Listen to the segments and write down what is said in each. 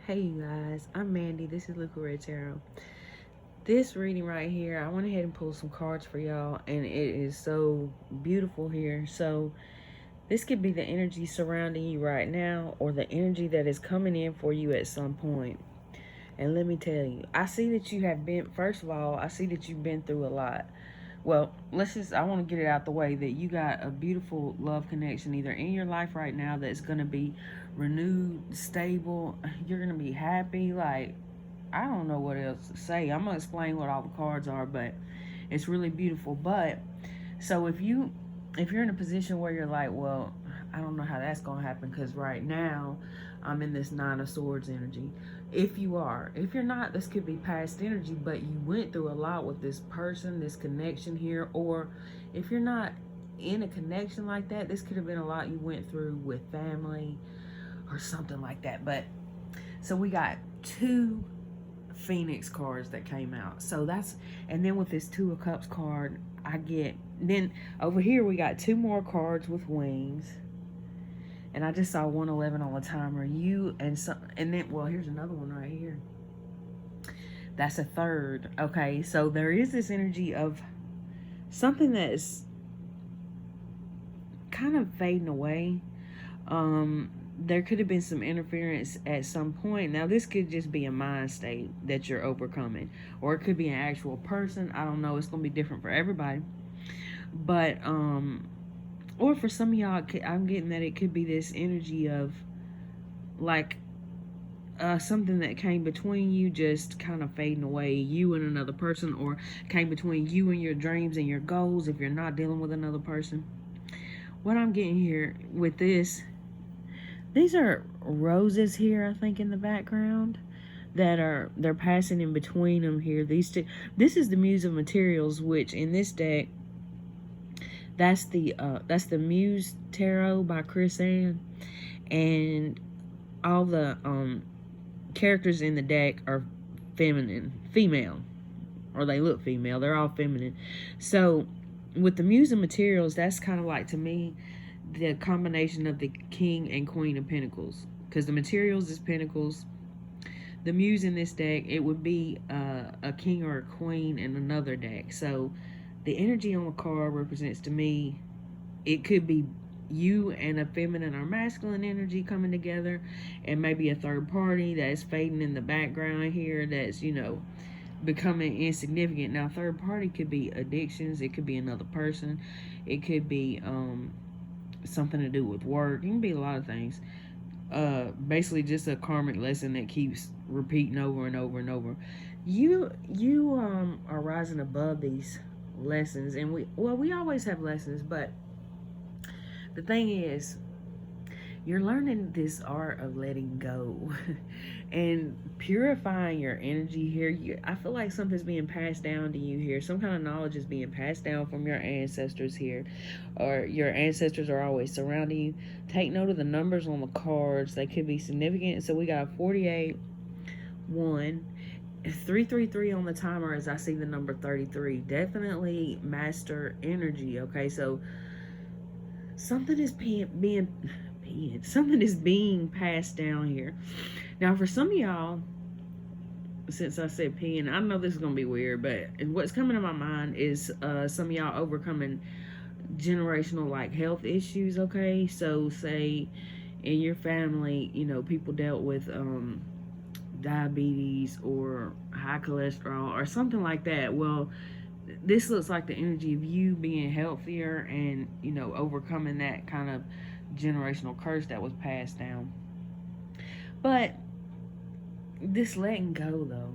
Hey you guys, I'm Mandy. This is Luca Red Tarot. This reading right here, I went ahead and pulled some cards for y'all, and it is so beautiful here. So this could be the energy surrounding you right now, or the energy that is coming in for you at some point. And let me tell you, I see that you have been, first of all, I see that you've been through a lot. Well, I want to get it out the way that you got a beautiful love connection either in your life right now that's going to be renewed, stable. You're going to be happy. Like, I don't know what else to say. I'm going to explain what all the cards are, but it's really beautiful. But so if you're in a position where you're like, well, I don't know how that's gonna happen because right now I'm in this Nine of Swords energy. If you're not, this could be past energy, but you went through a lot with this person, this connection here, or if you're not in a connection like that, this could have been a lot you went through with family or something like that. But so we got two Phoenix cards that came out. So that's, and then with this Two of Cups card, I get, then over here we got two more cards with wings. And I just saw 111 on the timer. You and some, and then, well, here's another one right here. That's a third. Okay, so there is this energy of something that's kind of fading away. There could have been some interference at some point. Now, this could just be a mind state that you're overcoming, or it could be an actual person. I don't know. It's going to be different for everybody. But, or for some of y'all, I'm getting that it could be this energy of like something that came between you just kind of fading away, you and another person, or came between you and your dreams and your goals if you're not dealing with another person. What I'm getting here with this, these are roses here, I think, in the background they're passing in between them here. These two, this is the Muse of Materials, which in this deck, that's the Muse Tarot by Chris Ann, and all the characters in the deck are female, or they look female. They're all feminine. So with the Muse of Materials, that's kind of like, to me, the combination of the King and Queen of Pentacles, because the Materials is Pentacles. The Muse in this deck, it would be a king or a queen in another deck. So the energy on the card represents, to me, it could be you and a feminine or masculine energy coming together, and maybe a third party that's fading in the background here, that's, becoming insignificant. Now, third party could be addictions, it could be another person, it could be something to do with work, it can be a lot of things. Basically just a karmic lesson that keeps repeating over and over and over. You are rising above these lessons, and we always have lessons, but the thing is, you're learning this art of letting go and purifying your energy here. I feel like something's being passed down to you here. Some kind of knowledge is being passed down from your ancestors here, or your ancestors are always surrounding you. Take note of the numbers on the cards. They could be significant. So we got 48, 1, 333 on the timer as I see the number 33. Definitely master energy, okay? So something is something is being passed down here. Now, for some of y'all, since I said pen, I know this is going to be weird, but what's coming to my mind is some of y'all overcoming generational, like, health issues, okay? So, say in your family, people dealt with diabetes or high cholesterol or something like that. Well, this looks like the energy of you being healthier and, overcoming that kind of generational curse that was passed down. But this letting go, though,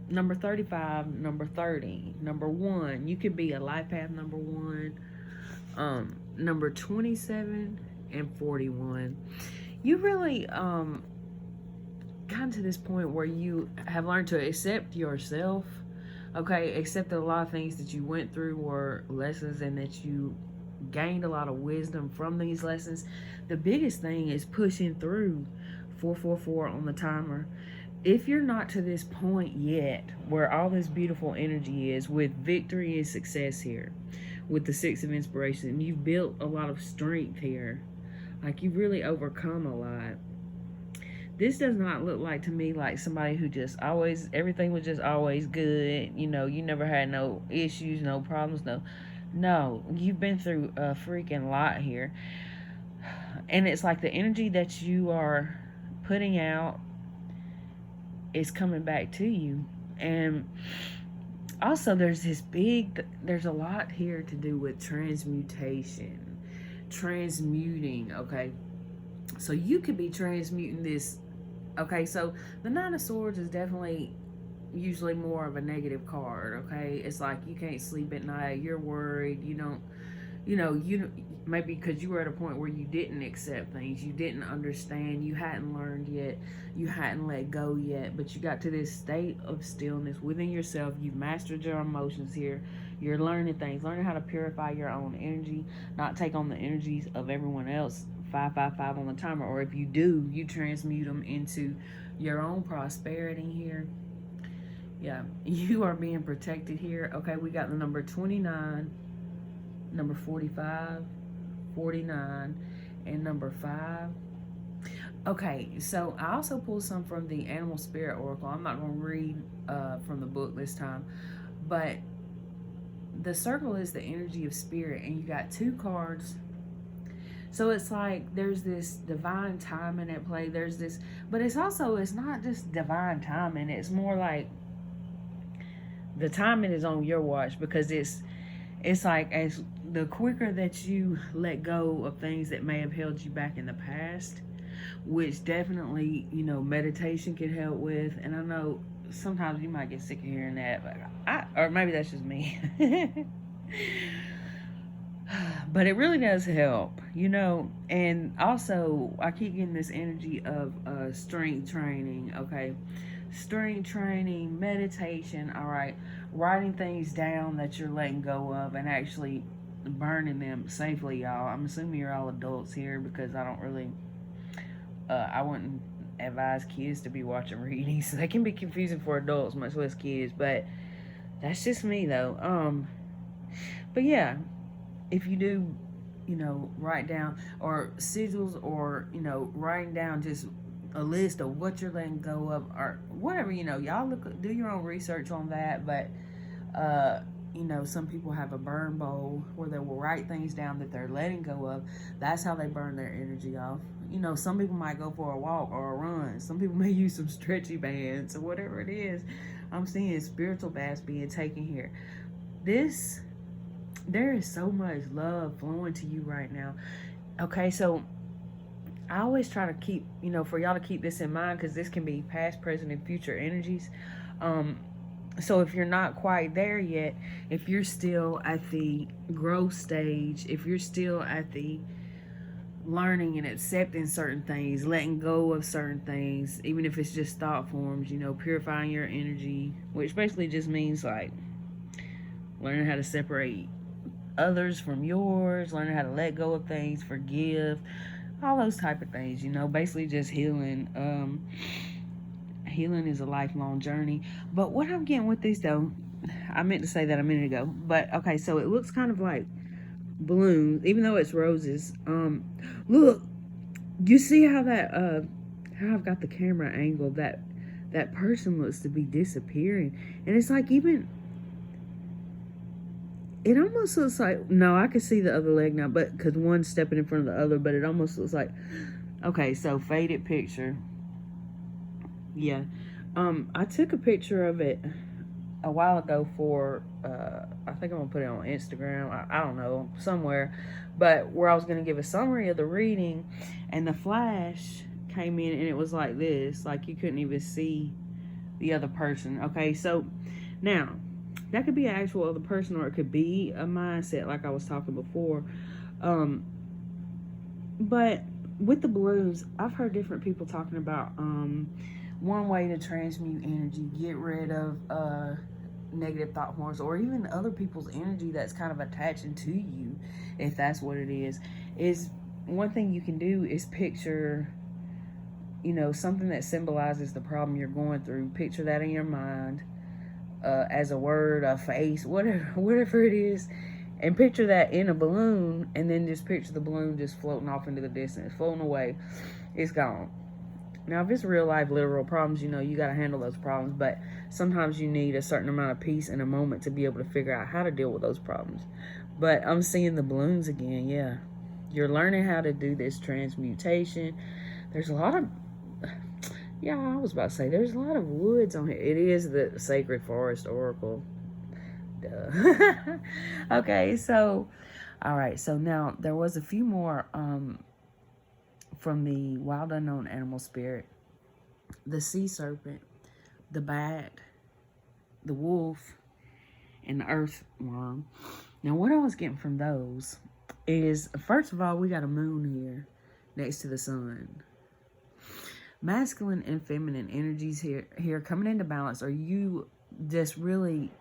number 35, number 30, number 1, you could be a life path number 1, number 27 and 41. You really gotten to this point where you have learned to accept yourself. Okay, accept that a lot of things that you went through were lessons, and that you gained a lot of wisdom from these lessons. The biggest thing is pushing through. 444 on the timer. If you're not to this point yet, where all this beautiful energy is, with victory and success here, with the Six of Inspiration, you've built a lot of strength here. Like, you've really overcome a lot. This does not look like to me like somebody who just always, everything was just always good. You know, you never had no issues, no problems, no, you've been through a freaking lot here. And it's like the energy that you are putting out is coming back to you. And also, there's a lot here to do with transmutation, transmuting, okay? So you could be transmuting this, okay? So the Nine of Swords is definitely usually more of a negative card, okay? It's like you can't sleep at night, you're worried, you maybe because you were at a point where you didn't accept things, you didn't understand, you hadn't learned yet, you hadn't let go yet, but you got to this state of stillness within yourself. You've mastered your emotions here. You're learning things, learning how to purify your own energy, not take on the energies of everyone else. 555 on the timer, or if you do, you transmute them into your own prosperity here. Yeah, you are being protected here. Okay, we got the number 29, number 45, 49, and number 5. Okay, so I also pulled some from the Animal Spirit Oracle. I'm not going to read from the book this time, but the circle is the energy of spirit, and you got 2 cards. So it's like there's this divine timing at play. There's this, but it's not just divine timing. It's more like the timing is on your watch, because it's like as the quicker that you let go of things that may have held you back in the past, which definitely, meditation can help with. And I know sometimes you might get sick of hearing that, but or maybe that's just me. But it really does help, and also I keep getting this energy of strength training, okay? Strength training, meditation, all right? Writing things down that you're letting go of and actually burning them safely, y'all. I'm assuming you're all adults here, because I don't really, I wouldn't advise kids to be watching readings. They can be confusing for adults, much less kids, but that's just me, though. But yeah, if you do, write down or sigils, or, writing down just a list of what you're letting go of, or whatever, y'all do your own research on that. But, some people have a burn bowl where they will write things down that they're letting go of. That's how they burn their energy off. Some people might go for a walk or a run. Some people may use some stretchy bands or whatever it is. I'm seeing spiritual baths being taken here. There is so much love flowing to you right now. Okay, so I always try to keep, for y'all to keep this in mind, because this can be past, present, and future energies. So if you're not quite there yet, if you're still at the growth stage, if you're still at the learning and accepting certain things, letting go of certain things, even if it's just thought forms, purifying your energy, which basically just means like learning how to separate others from yours, learning how to let go of things, forgive, all those type of things, basically just healing. Healing is a lifelong journey. But what I'm getting with this, though, I meant to say that a minute ago, but okay, so it looks kind of like balloons, even though it's roses. Look, you see how that how I've got the camera angled, that person looks to be disappearing, and it's like, even it almost looks like, no, I can see the other leg now, but because one's stepping in front of the other, but it almost looks like, okay, so faded picture. Yeah, I took a picture of it a while ago for, I think I'm gonna put it on Instagram, I don't know, somewhere, but where I was gonna give a summary of the reading, and the flash came in, and it was like this, like you couldn't even see the other person. Okay, so now that could be an actual other person, or it could be a mindset, like I was talking before. But with the balloons, I've heard different people talking about one way to transmute energy, get rid of negative thought forms, or even other people's energy that's kind of attaching to you, if that's what it is one thing you can do is picture, something that symbolizes the problem you're going through. Picture that in your mind, as a word, a face, whatever it is, and picture that in a balloon, and then just picture the balloon just floating off into the distance, floating away. It's gone. Now, if it's real life, literal problems, you got to handle those problems. But sometimes you need a certain amount of peace in a moment to be able to figure out how to deal with those problems. But I'm seeing the balloons again. Yeah. You're learning how to do this transmutation. There's a lot of, yeah, I was about to say, there's a lot of woods on here. It is the Sacred Forest Oracle. Duh. Okay, so, all right. So now there was a few more from the Wild Unknown Animal Spirit. The sea serpent, the bat, the wolf, and the earthworm. Now, what I was getting from those is, first of all, we got a moon here next to the sun. Masculine and feminine energies here coming into balance. Are you just really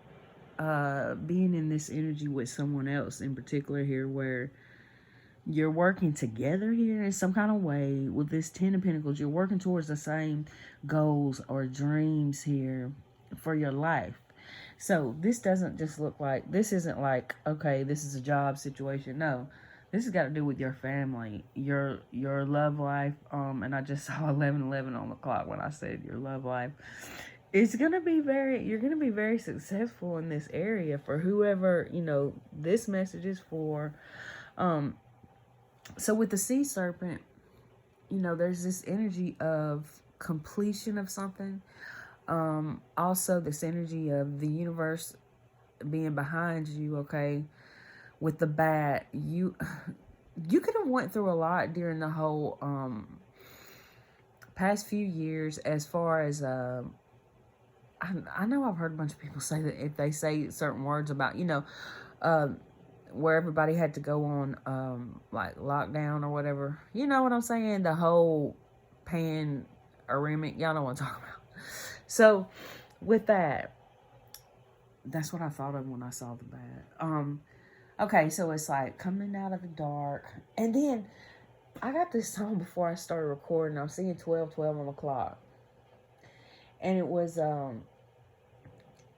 being in this energy with someone else in particular here, where you're working together here in some kind of way with this Ten of Pentacles? You're working towards the same goals or dreams here for your life. So this doesn't just look like, this isn't like, okay, this is a job situation. No, this has got to do with your family, your love life. And I just saw 11:11 on the clock when I said your love life. It's going to be you're going to be very successful in this area for whoever, this message is for. So with the sea serpent, there's this energy of completion of something. Also this energy of the universe being behind you, okay? With the bat, you could have went through a lot during the whole past few years, as far as I know I've heard a bunch of people say that if they say certain words about, where everybody had to go on like lockdown or whatever. You know what I'm saying? The whole panoramic. Y'all know what I'm talking about. So with that, that's what I thought of when I saw the bat. Okay, so it's like coming out of the dark. And then I got this song before I started recording. I'm seeing 12:12 on the clock. And it was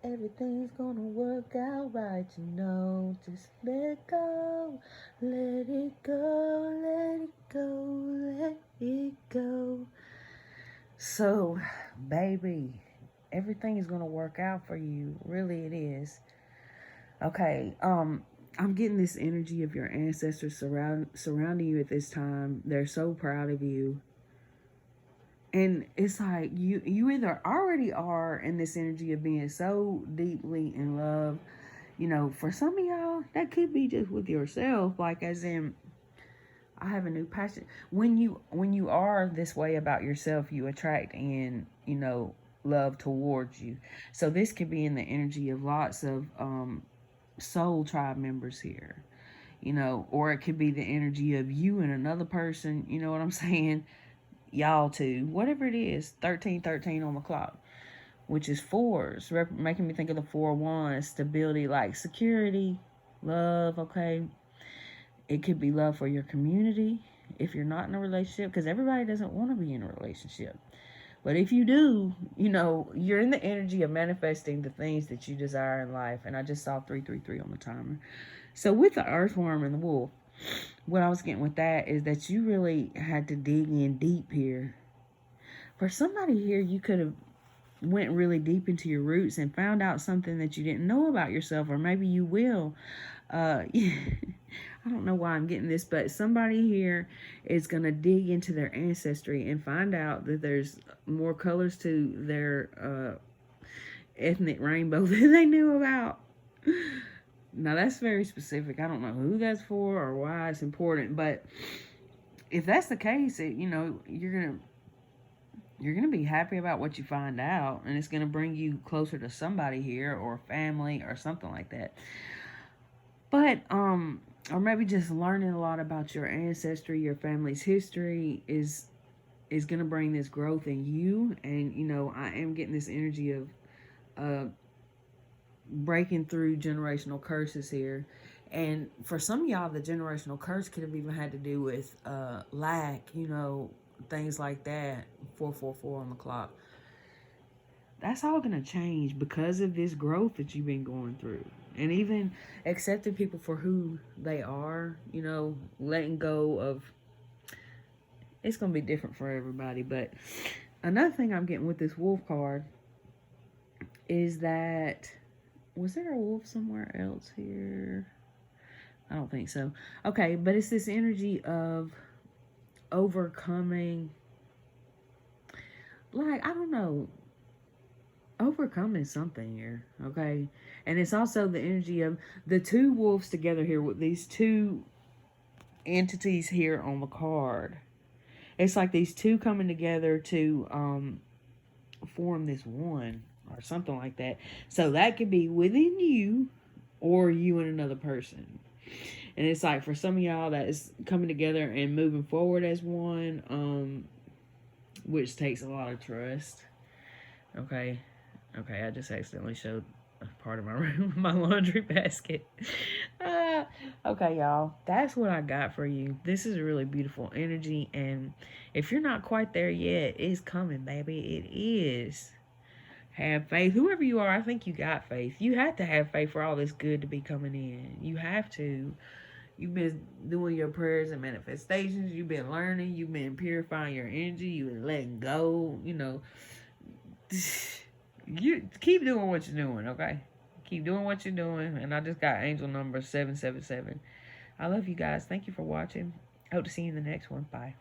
everything's gonna work out right, just let go, let it go, let it go, let it go. So, baby, everything is gonna work out for you. Really, it is. Okay, I'm getting this energy of your ancestors surrounding you at this time. They're so proud of you. And it's like you either already are in this energy of being so deeply in love. For some of y'all, that could be just with yourself. Like, as in, I have a new passion. When you are this way about yourself, you attract in, love towards you. So this could be in the energy of lots of soul tribe members here. Or it could be the energy of you and another person. You know what I'm saying? Y'all too, whatever it is. 13:13 on the clock, which is fours, making me think of the 4 wands. Stability, like security, love. Okay, it could be love for your community if you're not in a relationship, because everybody doesn't want to be in a relationship. But if you do, you're in the energy of manifesting the things that you desire in life. And I just saw 333 on the timer. So with the earthworm and the wolf, what I was getting with that is that you really had to dig in deep here. For somebody here, you could have went really deep into your roots and found out something that you didn't know about yourself, or maybe you will. I don't know why I'm getting this, but somebody here is going to dig into their ancestry and find out that there's more colors to their ethnic rainbow than they knew about. Now, that's very specific. I don't know who that's for or why it's important, but if that's the case, you're gonna be happy about what you find out, and it's gonna bring you closer to somebody here, or family, or something like that. But or maybe just learning a lot about your ancestry, your family's history is gonna bring this growth in you. And I am getting this energy of breaking through generational curses here. And for some of y'all, the generational curse could have even had to do with lack, things like that. 444 on the clock. That's all going to change because of this growth that you've been going through. And even accepting people for who they are, letting go of, It's going to be different for everybody. But another thing I'm getting with this wolf card is that, was there a wolf somewhere else here? I don't think so. Okay, but it's this energy of overcoming, like, I don't know, overcoming something here, okay? And it's also the energy of the two wolves together here with these two entities here on the card. It's like these two coming together to form this one or something like that. So that could be within you or you and another person. And it's like for some of y'all that is coming together and moving forward as one, which takes a lot of trust. Okay. Okay, I just accidentally showed a part of my room, my laundry basket. Okay, y'all, that's what I got for you. This is a really beautiful energy, and if you're not quite there yet, it's coming, baby. It is. Have faith. Whoever you are, I think you got faith. You have to have faith for all this good to be coming in. You have to. You've been doing your prayers and manifestations. You've been learning. You've been purifying your energy. You've been letting go. You know, you keep doing what you're doing, okay? Keep doing what you're doing. And I just got angel number 777. I love you guys. Thank you for watching. Hope to see you in the next one. Bye.